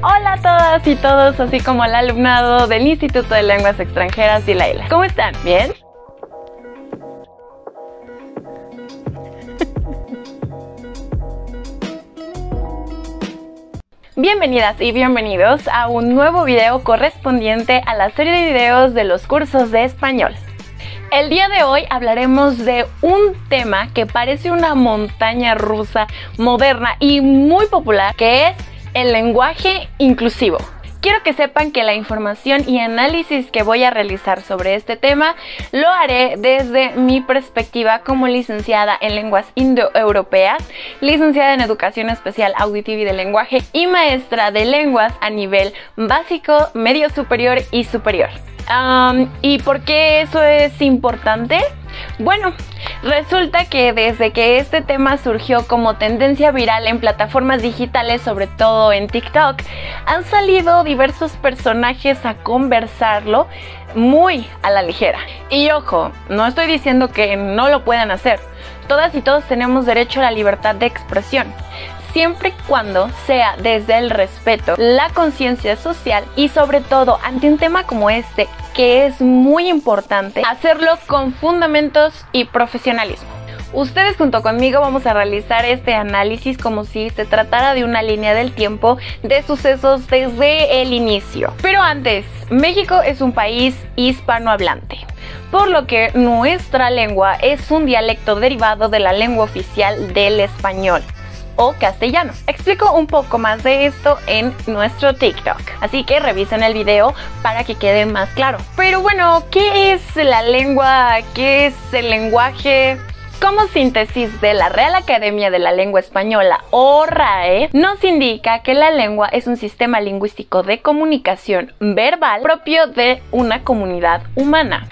Hola a todas y todos, así como al alumnado del Instituto de Lenguas Extranjeras y la ILA. ¿Cómo están? ¿Bien? Bienvenidas y bienvenidos a un nuevo video correspondiente a la serie de videos de los cursos de español. El día de hoy hablaremos de un tema que parece una montaña rusa moderna y muy popular, que es el lenguaje inclusivo. Quiero que sepan que la información y análisis que voy a realizar sobre este tema lo haré desde mi perspectiva como licenciada en lenguas indoeuropeas, licenciada en educación especial auditiva y de lenguaje y maestra de lenguas a nivel básico, medio superior y superior. ¿Y por qué eso es importante? Bueno, resulta que desde que este tema surgió como tendencia viral en plataformas digitales, sobre todo en TikTok, han salido diversos personajes a conversarlo muy a la ligera. Y ojo, no estoy diciendo que no lo puedan hacer. Todas y todos tenemos derecho a la libertad de expresión, siempre y cuando sea desde el respeto, la conciencia social y sobre todo ante un tema como este, que es muy importante hacerlo con fundamentos y profesionalismo. Ustedes junto conmigo vamos a realizar este análisis como si se tratara de una línea del tiempo de sucesos desde el inicio. Pero antes, México es un país hispanohablante, por lo que nuestra lengua es un dialecto derivado de la lengua oficial del español o castellano. Explico un poco más de esto en nuestro TikTok, así que revisen el video para que quede más claro. Pero bueno, ¿qué es la lengua? ¿Qué es el lenguaje? Como síntesis de la Real Academia de la Lengua Española, o RAE, nos indica que la lengua es un sistema lingüístico de comunicación verbal propio de una comunidad humana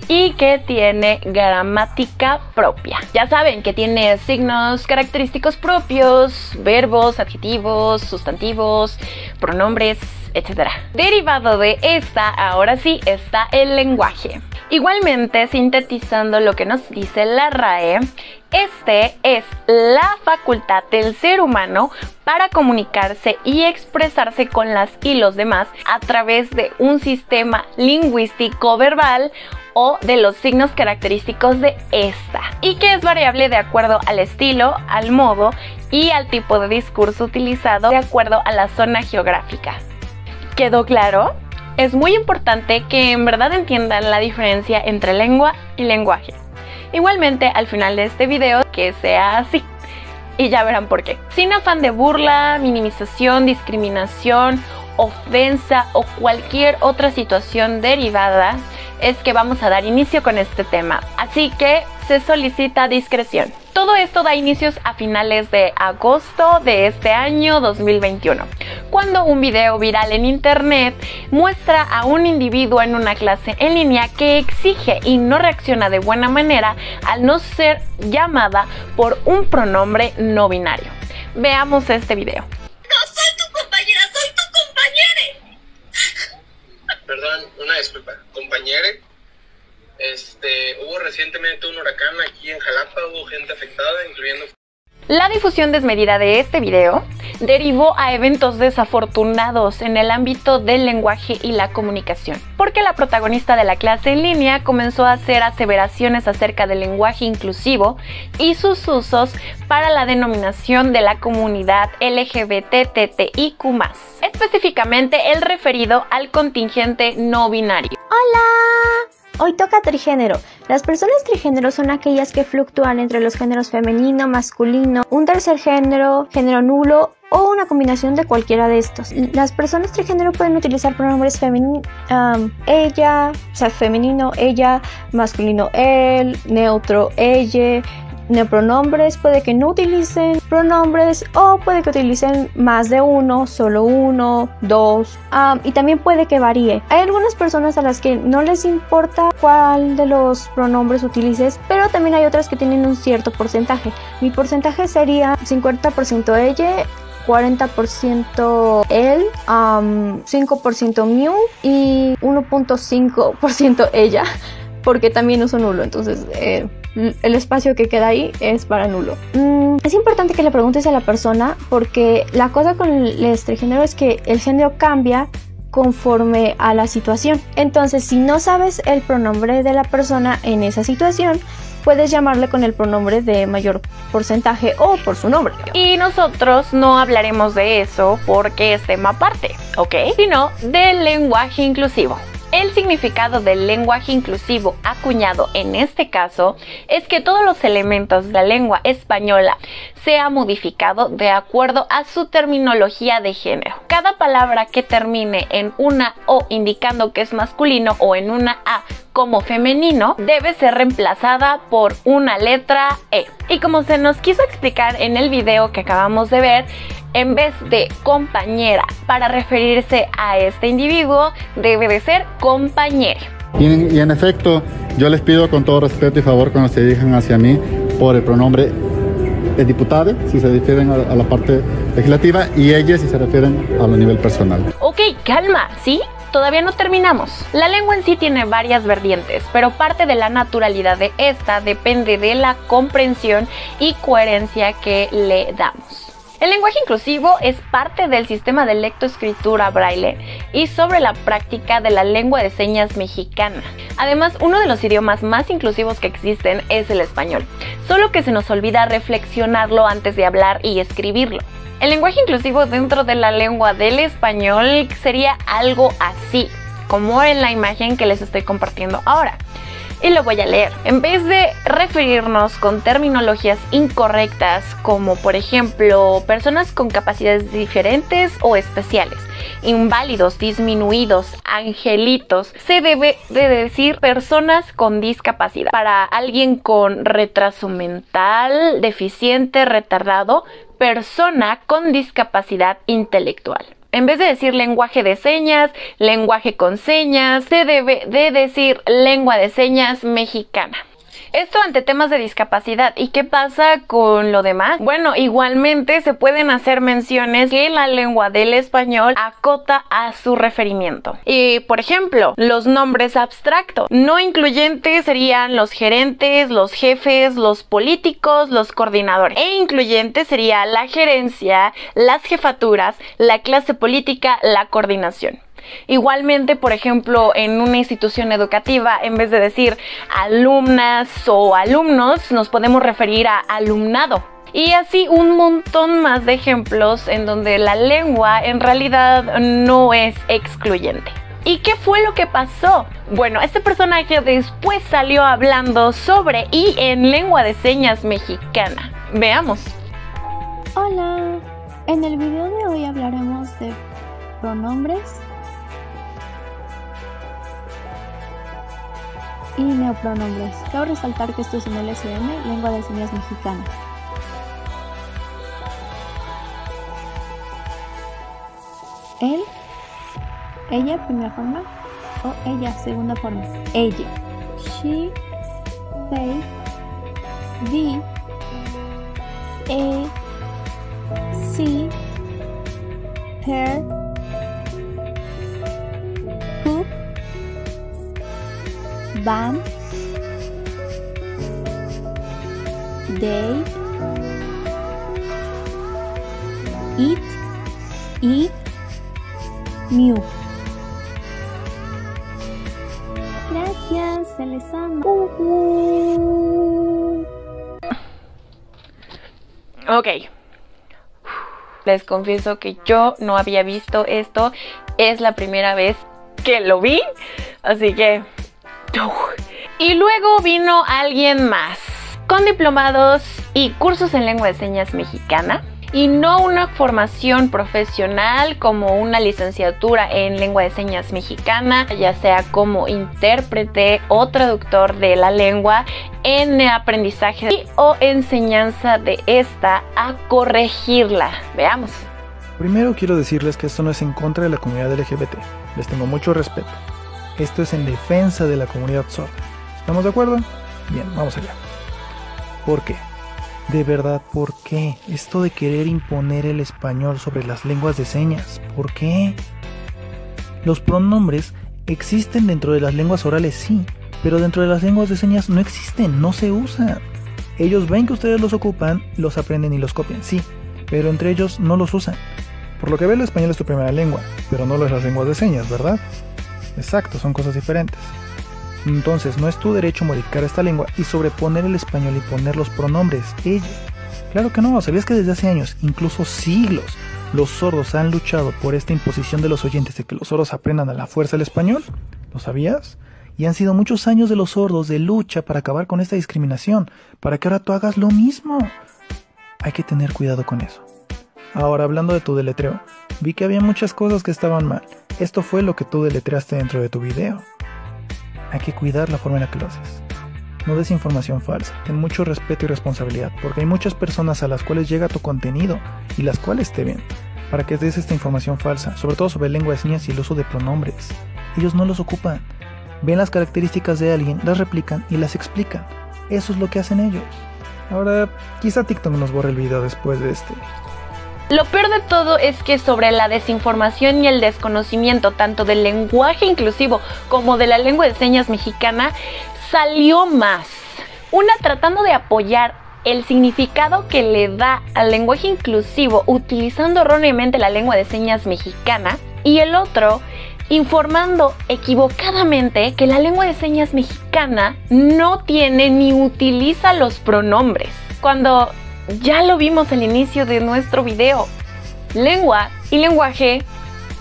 y que tiene gramática propia. Ya saben que tiene signos característicos propios, verbos, adjetivos, sustantivos, pronombres, etc. Derivado de esta, ahora sí, está el lenguaje. Igualmente, sintetizando lo que nos dice la RAE, este es la facultad del ser humano para comunicarse y expresarse con las y los demás a través de un sistema lingüístico verbal o de los signos característicos de esta, y que es variable de acuerdo al estilo, al modo y al tipo de discurso utilizado de acuerdo a la zona geográfica. ¿Quedó claro? Es muy importante que en verdad entiendan la diferencia entre lengua y lenguaje. Igualmente, al final de este video, que sea así, y ya verán por qué. Sin afán de burla, minimización, discriminación, ofensa o cualquier otra situación derivada, es que vamos a dar inicio con este tema. Así que se solicita discreción. Todo esto da inicios a finales de agosto de este año 2021, cuando un video viral en internet muestra a un individuo en una clase en línea que exige y no reacciona de buena manera al no ser llamada por un pronombre no binario. Veamos este video. No soy tu compañera, soy tu compañere. Perdón, una disculpa. Compañere, hubo recientemente un huracán aquí en Jalapa, hubo gente afectada, incluyendo... La difusión desmedida de este video derivó a eventos desafortunados en el ámbito del lenguaje y la comunicación, porque la protagonista de la clase en línea comenzó a hacer aseveraciones acerca del lenguaje inclusivo y sus usos para la denominación de la comunidad LGBTTIQ+, específicamente el referido al contingente no binario. ¡Hola! Hoy toca trigénero. Las personas trigénero son aquellas que fluctúan entre los géneros femenino, masculino, un tercer género, género nulo o una combinación de cualquiera de estos. Las personas trigénero pueden utilizar pronombres ella, o sea, femenino, ella, masculino, él, neutro, ella. Neopronombres puede que no utilicen pronombres o puede que utilicen más de uno, solo uno, dos, y también puede que varíe. Hay algunas personas a las que no les importa cuál de los pronombres utilices, pero también hay otras que tienen un cierto porcentaje. Mi porcentaje sería 50% ella, 40% él, 5% mu y 1.5% ella, porque también uso nulo, entonces el espacio que queda ahí es para nulo. Es importante que le preguntes a la persona, porque la cosa con el trigénero es que el género cambia conforme a la situación. Entonces, si no sabes el pronombre de la persona en esa situación, puedes llamarle con el pronombre de mayor porcentaje o por su nombre. Y nosotros no hablaremos de eso porque es tema aparte, ¿ok? Sino del lenguaje inclusivo. El significado del lenguaje inclusivo acuñado en este caso es que todos los elementos de la lengua española sea modificado de acuerdo a su terminología de género. Cada palabra que termine en una O indicando que es masculino o en una A como femenino debe ser reemplazada por una letra E. Y como se nos quiso explicar en el video que acabamos de ver, en vez de compañera para referirse a este individuo, debe de ser compañere. Y en efecto, yo les pido con todo respeto y favor cuando se dirijan hacia mí por el pronombre diputada, si se refieren a la parte legislativa, y ella si se refieren a lo nivel personal. Ok, calma, ¿sí? Todavía no terminamos. La lengua en sí tiene varias vertientes, pero parte de la naturalidad de esta depende de la comprensión y coherencia que le damos. El lenguaje inclusivo es parte del sistema de lectoescritura braille y sobre la práctica de la lengua de señas mexicana. Además, uno de los idiomas más inclusivos que existen es el español, solo que se nos olvida reflexionarlo antes de hablar y escribirlo. El lenguaje inclusivo dentro de la lengua del español sería algo así, como en la imagen que les estoy compartiendo ahora. Y lo voy a leer. En vez de referirnos con terminologías incorrectas como por ejemplo personas con capacidades diferentes o especiales, inválidos, disminuidos, angelitos, se debe de decir personas con discapacidad. Para alguien con retraso mental, deficiente, retardado, persona con discapacidad intelectual. En vez de decir lenguaje de señas, lenguaje con señas, se debe de decir lengua de señas mexicana. Esto ante temas de discapacidad. ¿Y qué pasa con lo demás? Bueno, igualmente se pueden hacer menciones que la lengua del español acota a su referimiento. Y, por ejemplo, los nombres abstractos. No incluyentes serían los gerentes, los jefes, los políticos, los coordinadores. E incluyentes sería la gerencia, las jefaturas, la clase política, la coordinación. Igualmente, por ejemplo, en una institución educativa, en vez de decir alumnas o alumnos, nos podemos referir a alumnado. Y así un montón más de ejemplos en donde la lengua en realidad no es excluyente. ¿Y qué fue lo que pasó? Bueno, este personaje después salió hablando sobre y en lengua de señas mexicana. Veamos. Hola, en el video de hoy hablaremos de pronombres y neopronombres. Cabe resaltar que esto es en LSM, lengua de señas mexicana. Él, ella, primera forma, o ella, segunda forma. Ella. She, they, the, she, her, who, van, they, it, new. Gracias, se les ama. Ok. Les confieso que yo no había visto esto. Es la primera vez que lo vi. Así que... Y luego vino alguien más, con diplomados y cursos en lengua de señas mexicana, y no una formación profesional como una licenciatura en lengua de señas mexicana, ya sea como intérprete o traductor de la lengua en aprendizaje y o enseñanza de esta a corregirla. Veamos. Primero quiero decirles que esto no es en contra de la comunidad LGBT, les tengo mucho respeto. Esto es en defensa de la comunidad sorda. ¿Estamos de acuerdo? Bien, vamos allá. ¿Por qué? De verdad, ¿por qué? Esto de querer imponer el español sobre las lenguas de señas. ¿Por qué? Los pronombres existen dentro de las lenguas orales, sí, pero dentro de las lenguas de señas no existen, no se usan. Ellos ven que ustedes los ocupan, los aprenden y los copian, sí, pero entre ellos no los usan. Por lo que ves, el español es tu primera lengua, pero no lo es las lenguas de señas, ¿verdad? Exacto, son cosas diferentes. Entonces, no es tu derecho modificar esta lengua y sobreponer el español y poner los pronombres ella. Claro que no, ¿sabías que desde hace años, incluso siglos, los sordos han luchado por esta imposición de los oyentes de que los sordos aprendan a la fuerza el español? ¿Lo sabías? Y han sido muchos años de los sordos de lucha para acabar con esta discriminación, para que ahora tú hagas lo mismo. Hay que tener cuidado con eso. Ahora, hablando de tu deletreo, vi que había muchas cosas que estaban mal. Esto fue lo que tú deletreaste dentro de tu video. Hay que cuidar la forma en la que lo haces. No des información falsa, ten mucho respeto y responsabilidad, porque hay muchas personas a las cuales llega tu contenido y las cuales te ven, para que des esta información falsa, sobre todo sobre lengua de señas y el uso de pronombres. Ellos no los ocupan. Ven las características de alguien, las replican y las explican. Eso es lo que hacen ellos. Ahora, quizá TikTok nos borre el video después de este. Lo peor de todo es que sobre la desinformación y el desconocimiento tanto del lenguaje inclusivo como de la lengua de señas mexicana salió más. Una tratando de apoyar el significado que le da al lenguaje inclusivo utilizando erróneamente la lengua de señas mexicana y el otro informando equivocadamente que la lengua de señas mexicana no tiene ni utiliza los pronombres, cuando ya lo vimos al inicio de nuestro video. Lengua y lenguaje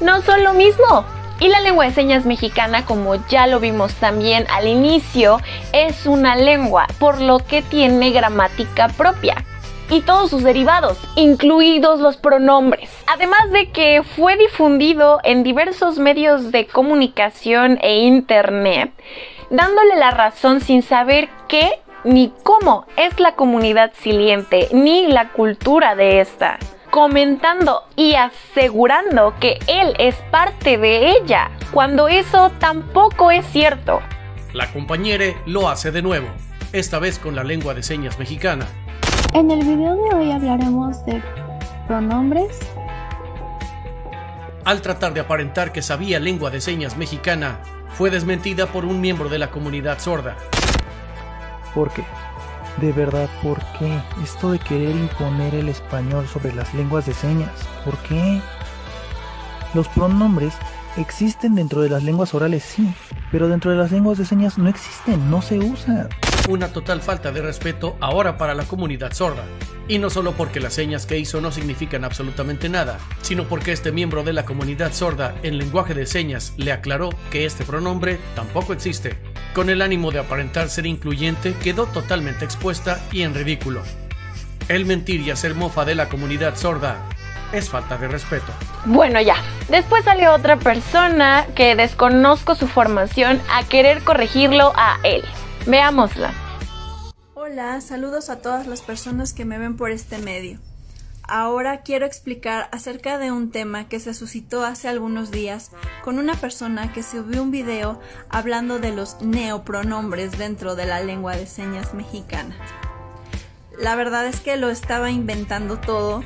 no son lo mismo. Y la lengua de señas mexicana, como ya lo vimos también al inicio, es una lengua, por lo que tiene gramática propia y todos sus derivados, incluidos los pronombres. Además de que fue difundido en diversos medios de comunicación e internet, dándole la razón sin saber qué ni cómo es la comunidad siliente, ni la cultura de esta, comentando y asegurando que él es parte de ella, cuando eso tampoco es cierto. La compañera lo hace de nuevo, esta vez con la lengua de señas mexicana. En el video de hoy hablaremos de pronombres. Al tratar de aparentar que sabía lengua de señas mexicana, fue desmentida por un miembro de la comunidad sorda. ¿Por qué? De verdad, ¿por qué? Esto de querer imponer el español sobre las lenguas de señas, ¿por qué? Los pronombres existen dentro de las lenguas orales, sí, pero dentro de las lenguas de señas no existen, no se usan. Una total falta de respeto ahora para la comunidad sorda. Y no solo porque las señas que hizo no significan absolutamente nada, sino porque este miembro de la comunidad sorda en lenguaje de señas le aclaró que este pronombre tampoco existe. Con el ánimo de aparentar ser incluyente, quedó totalmente expuesta y en ridículo. El mentir y hacer mofa de la comunidad sorda es falta de respeto. Bueno, ya. Después salió otra persona que desconozco su formación a querer corregirlo a él. Veámosla. Hola, saludos a todas las personas que me ven por este medio. Ahora quiero explicar acerca de un tema que se suscitó hace algunos días con una persona que subió un video hablando de los neopronombres dentro de la lengua de señas mexicana. La verdad es que lo estaba inventando todo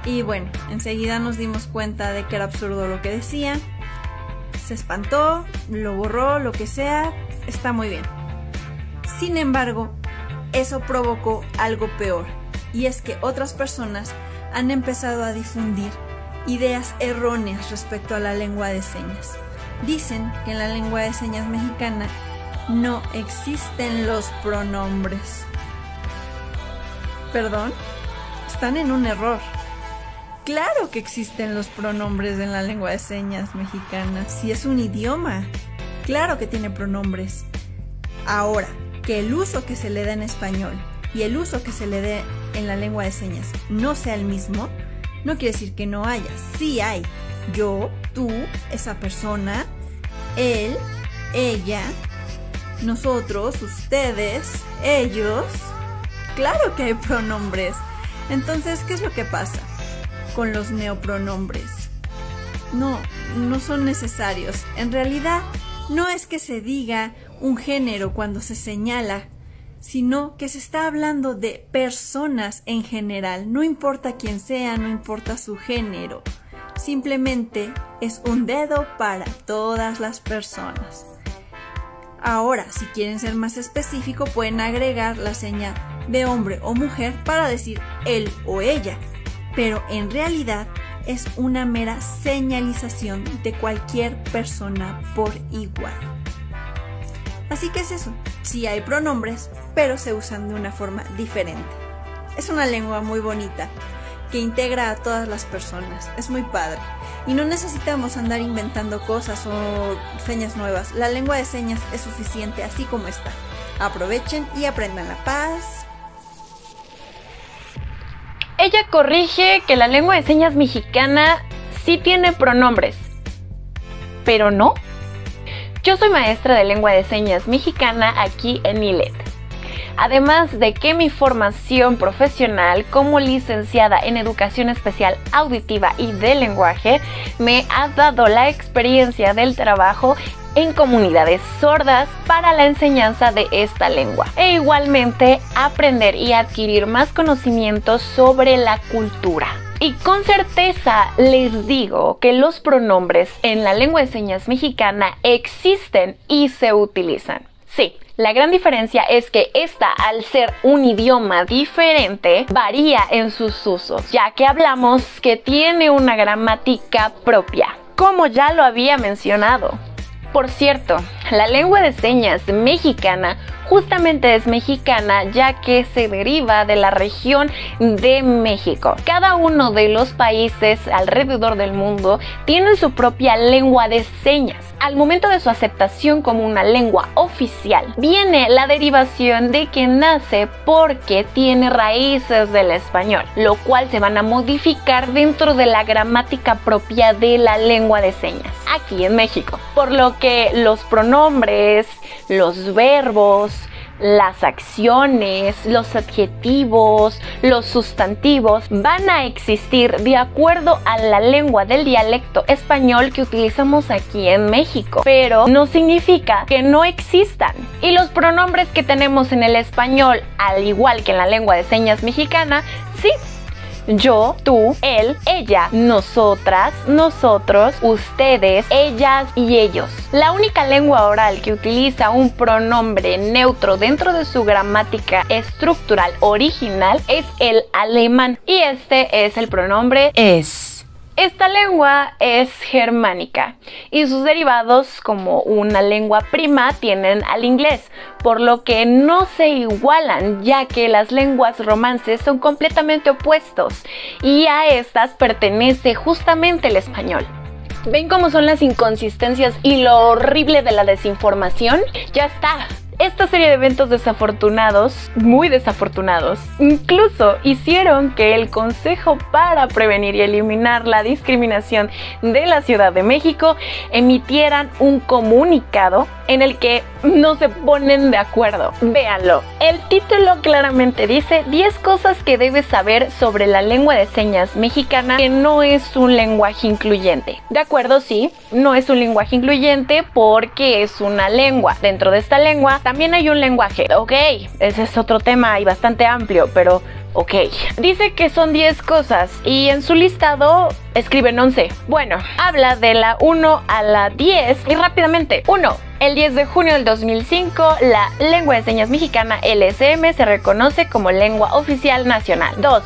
y bueno, enseguida nos dimos cuenta de que era absurdo lo que decía. Se espantó, lo borró, lo que sea, está muy bien. Sin embargo, eso provocó algo peor, y es que otras personas han empezado a difundir ideas erróneas respecto a la lengua de señas. Dicen que en la lengua de señas mexicana no existen los pronombres. ¿Perdón? Están en un error. Claro que existen los pronombres en la lengua de señas mexicana, si es un idioma. Claro que tiene pronombres. Ahora, que el uso que se le da en español y el uso que se le dé en la lengua de señas no sea el mismo, no quiere decir que no haya. Sí hay. Yo, tú, esa persona, él, ella, nosotros, ustedes, ellos. Claro que hay pronombres. Entonces, ¿qué es lo que pasa con los neopronombres? No son necesarios. En realidad, no es que se diga un género cuando se señala, sino que se está hablando de personas en general. No importa quién sea, no importa su género. Simplemente es un dedo para todas las personas. Ahora, si quieren ser más específico, pueden agregar la seña de hombre o mujer para decir él o ella, pero en realidad es una mera señalización de cualquier persona por igual. Así que es eso, sí hay pronombres, pero se usan de una forma diferente. Es una lengua muy bonita, que integra a todas las personas, es muy padre. Y no necesitamos andar inventando cosas o señas nuevas, la lengua de señas es suficiente así como está. Aprovechen y aprendan la paz. Ella corrige que la lengua de señas mexicana sí tiene pronombres, pero no. Yo soy maestra de lengua de señas mexicana aquí en ILET. Además de que mi formación profesional como licenciada en Educación Especial Auditiva y de Lenguaje me ha dado la experiencia del trabajo en comunidades sordas para la enseñanza de esta lengua. E igualmente aprender y adquirir más conocimientos sobre la cultura. Y con certeza les digo que los pronombres en la lengua de señas mexicana existen y se utilizan. Sí, la gran diferencia es que esta, al ser un idioma diferente, varía en sus usos, ya que hablamos que tiene una gramática propia, como ya lo había mencionado. Por cierto, la lengua de señas mexicana justamente es mexicana ya que se deriva de la región de México. Cada uno de los países alrededor del mundo tiene su propia lengua de señas. Al momento de su aceptación como una lengua oficial, viene la derivación de que nace porque tiene raíces del español, lo cual se van a modificar dentro de la gramática propia de la lengua de señas, aquí en México. Por lo que los pronombres, los verbos, las acciones, los adjetivos, los sustantivos van a existir de acuerdo a la lengua del dialecto español que utilizamos aquí en México, pero no significa que no existan. Y los pronombres que tenemos en el español, al igual que en la lengua de señas mexicana, sí. Yo, tú, él, ella, nosotras, nosotros, ustedes, ellas y ellos. La única lengua oral que utiliza un pronombre neutro dentro de su gramática estructural original es el alemán. Y este es el pronombre es. Esta lengua es germánica y sus derivados como una lengua prima tienen al inglés, por lo que no se igualan ya que las lenguas romances son completamente opuestos y a estas pertenece justamente el español. ¿Ven cómo son las inconsistencias y lo horrible de la desinformación? Ya está. Esta serie de eventos desafortunados, muy desafortunados, incluso hicieron que el Consejo para Prevenir y Eliminar la Discriminación de la Ciudad de México emitieran un comunicado en el que no se ponen de acuerdo. Véanlo. El título claramente dice 10 cosas que debes saber sobre la lengua de señas mexicana que no es un lenguaje incluyente. De acuerdo, sí, no es un lenguaje incluyente porque es una lengua. Dentro de esta lengua también hay un lenguaje. Ok, ese es otro tema y bastante amplio, pero ok. Dice que son 10 cosas y en su listado escriben 11. Bueno, habla de la 1 a la 10 y rápidamente. 1. El 10 de junio del 2005, la lengua de señas mexicana LSM se reconoce como lengua oficial nacional. 2.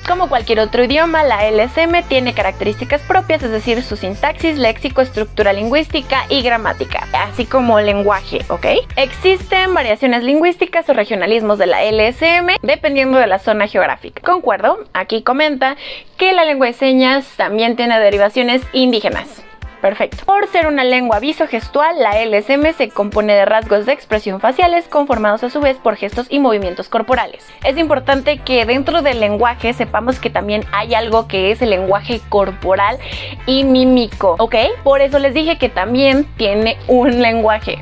Como cualquier otro idioma, la LSM tiene características propias, es decir, su sintaxis, léxico, estructura lingüística y gramática, así como lenguaje, ¿ok? Existen variaciones lingüísticas o regionalismos de la LSM dependiendo de la zona geográfica. Concuerdo, aquí comenta que la lengua de señas también tiene derivaciones indígenas. Perfecto. Por ser una lengua visogestual, la LSM se compone de rasgos de expresión faciales conformados a su vez por gestos y movimientos corporales. Es importante que dentro del lenguaje sepamos que también hay algo que es el lenguaje corporal y mímico, ¿ok? Por eso les dije que también tiene un lenguaje.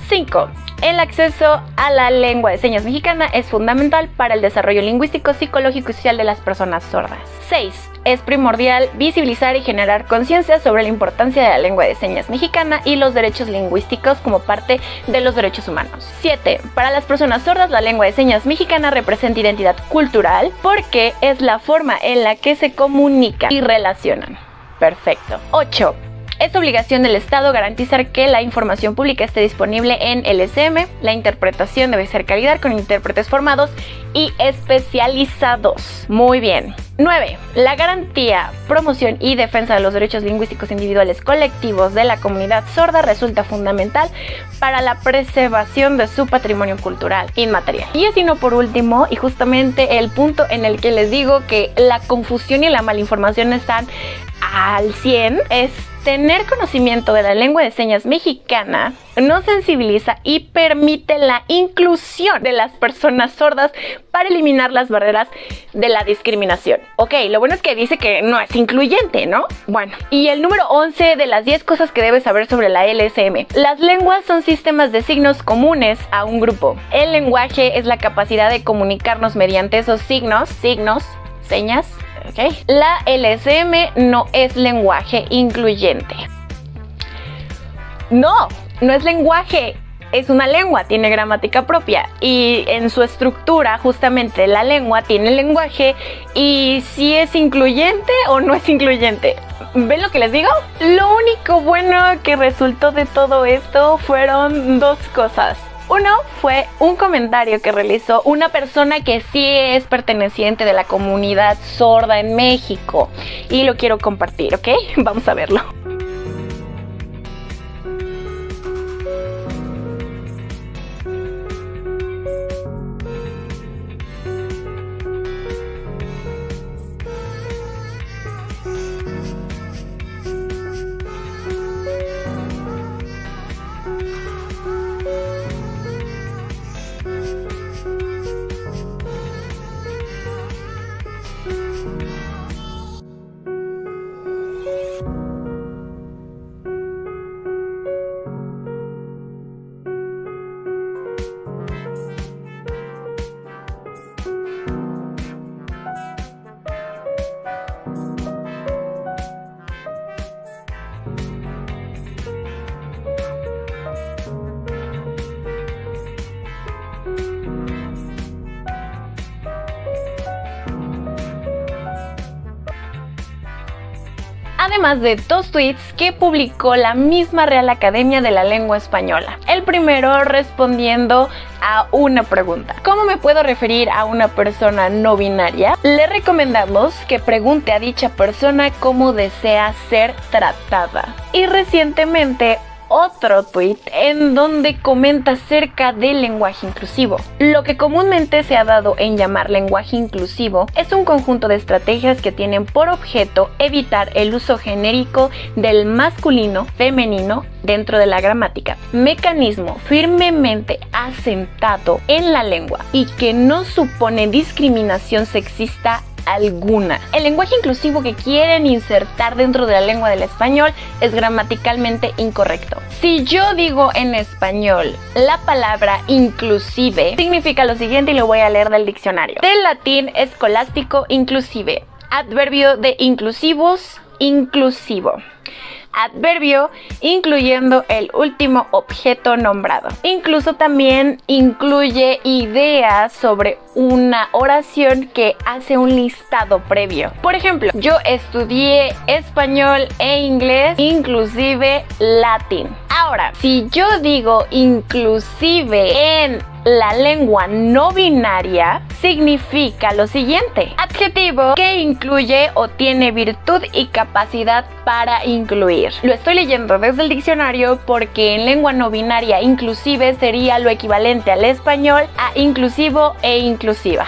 5. El acceso a la lengua de señas mexicana es fundamental para el desarrollo lingüístico, psicológico y social de las personas sordas. 6. Es primordial visibilizar y generar conciencia sobre la importancia de la lengua de señas mexicana y los derechos lingüísticos como parte de los derechos humanos. 7. Para las personas sordas, la lengua de señas mexicana representa identidad cultural porque es la forma en la que se comunican y relacionan. Perfecto. 8. Es obligación del Estado garantizar que la información pública esté disponible en LSM. La interpretación debe ser calidad con intérpretes formados y especializados. Muy bien. 9. La garantía, promoción y defensa de los derechos lingüísticos individuales colectivos de la comunidad sorda resulta fundamental para la preservación de su patrimonio cultural inmaterial. Y así no por último, y justamente el punto en el que les digo que la confusión y la malinformación están al 100, es tener conocimiento de la lengua de señas mexicana nos sensibiliza y permite la inclusión de las personas sordas para eliminar las barreras de la discriminación. Ok, lo bueno es que dice que no es incluyente, ¿no? Bueno, y el número 11 de las 10 cosas que debes saber sobre la LSM. Las lenguas son sistemas de signos comunes a un grupo. El lenguaje es la capacidad de comunicarnos mediante esos signos, señas. Okay. La LSM no es lenguaje incluyente. No es lenguaje, es una lengua, tiene gramática propia y en su estructura justamente la lengua tiene lenguaje y si es incluyente o no es incluyente. ¿Ven lo que les digo? Lo único bueno que resultó de todo esto fueron dos cosas. Uno fue un comentario que realizó una persona que sí es perteneciente de la comunidad sorda en México y lo quiero compartir, ¿ok? Vamos a verlo. Además de dos tweets que publicó la misma Real Academia de la Lengua Española. El primero respondiendo a una pregunta: ¿cómo me puedo referir a una persona no binaria? Le recomendamos que pregunte a dicha persona cómo desea ser tratada. Y recientemente otro tweet en donde comenta acerca del lenguaje inclusivo. Lo que comúnmente se ha dado en llamar lenguaje inclusivo es un conjunto de estrategias que tienen por objeto evitar el uso genérico del masculino, femenino dentro de la gramática, mecanismo firmemente asentado en la lengua y que no supone discriminación sexista alguna. El lenguaje inclusivo que quieren insertar dentro de la lengua del español es gramaticalmente incorrecto. Si yo digo en español la palabra inclusive, significa lo siguiente y lo voy a leer del diccionario. Del latín escolástico inclusive. Adverbio de inclusivus, inclusivo. Adverbio incluyendo el último objeto nombrado. Incluso también incluye ideas sobre una oración que hace un listado previo. Por ejemplo, yo estudié español e inglés, inclusive latín. Ahora, si yo digo inclusive en la lengua no binaria, significa lo siguiente: adjetivo que incluye o tiene virtud y capacidad para incluir. Lo estoy leyendo desde el diccionario porque en lengua no binaria inclusive sería lo equivalente al español a inclusivo e inclusiva.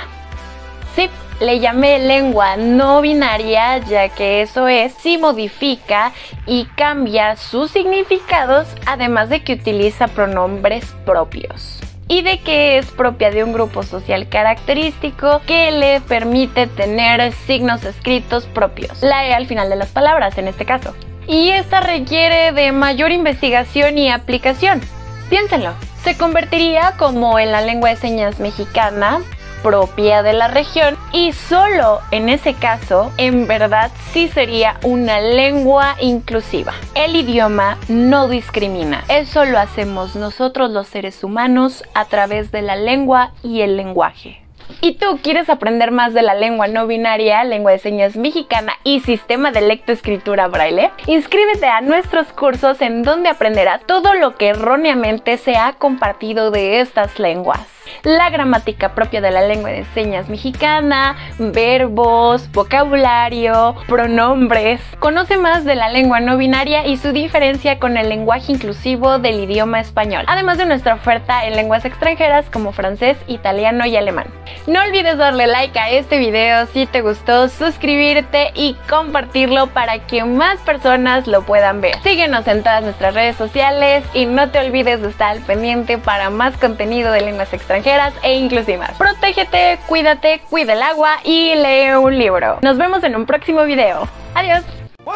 Sí, le llamé lengua no binaria ya que eso es, si modifica y cambia sus significados, además de que utiliza pronombres propios y de que es propia de un grupo social característico que le permite tener signos escritos propios, la E al final de las palabras en este caso. Y esta requiere de mayor investigación y aplicación. Piénsenlo, se convertiría como en la lengua de señas mexicana propia de la región y solo en ese caso en verdad sí sería una lengua inclusiva. El idioma no discrimina, eso lo hacemos nosotros los seres humanos a través de la lengua y el lenguaje. ¿Y tú quieres aprender más de la lengua no binaria, lengua de señas mexicana y sistema de lectoescritura braille? Inscríbete a nuestros cursos en donde aprenderás todo lo que erróneamente se ha compartido de estas lenguas. La gramática propia de la lengua de señas mexicana, verbos, vocabulario, pronombres. Conoce más de la lengua no binaria y su diferencia con el lenguaje inclusivo del idioma español, además de nuestra oferta en lenguas extranjeras como francés, italiano y alemán. No olvides darle like a este video si te gustó, suscribirte y compartirlo para que más personas lo puedan ver. Síguenos en todas nuestras redes sociales y no te olvides de estar al pendiente para más contenido de lenguas extranjeras e inclusivas. Protégete, cuídate, cuida el agua y lee un libro. Nos vemos en un próximo video. Adiós. 1,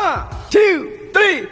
2, 3.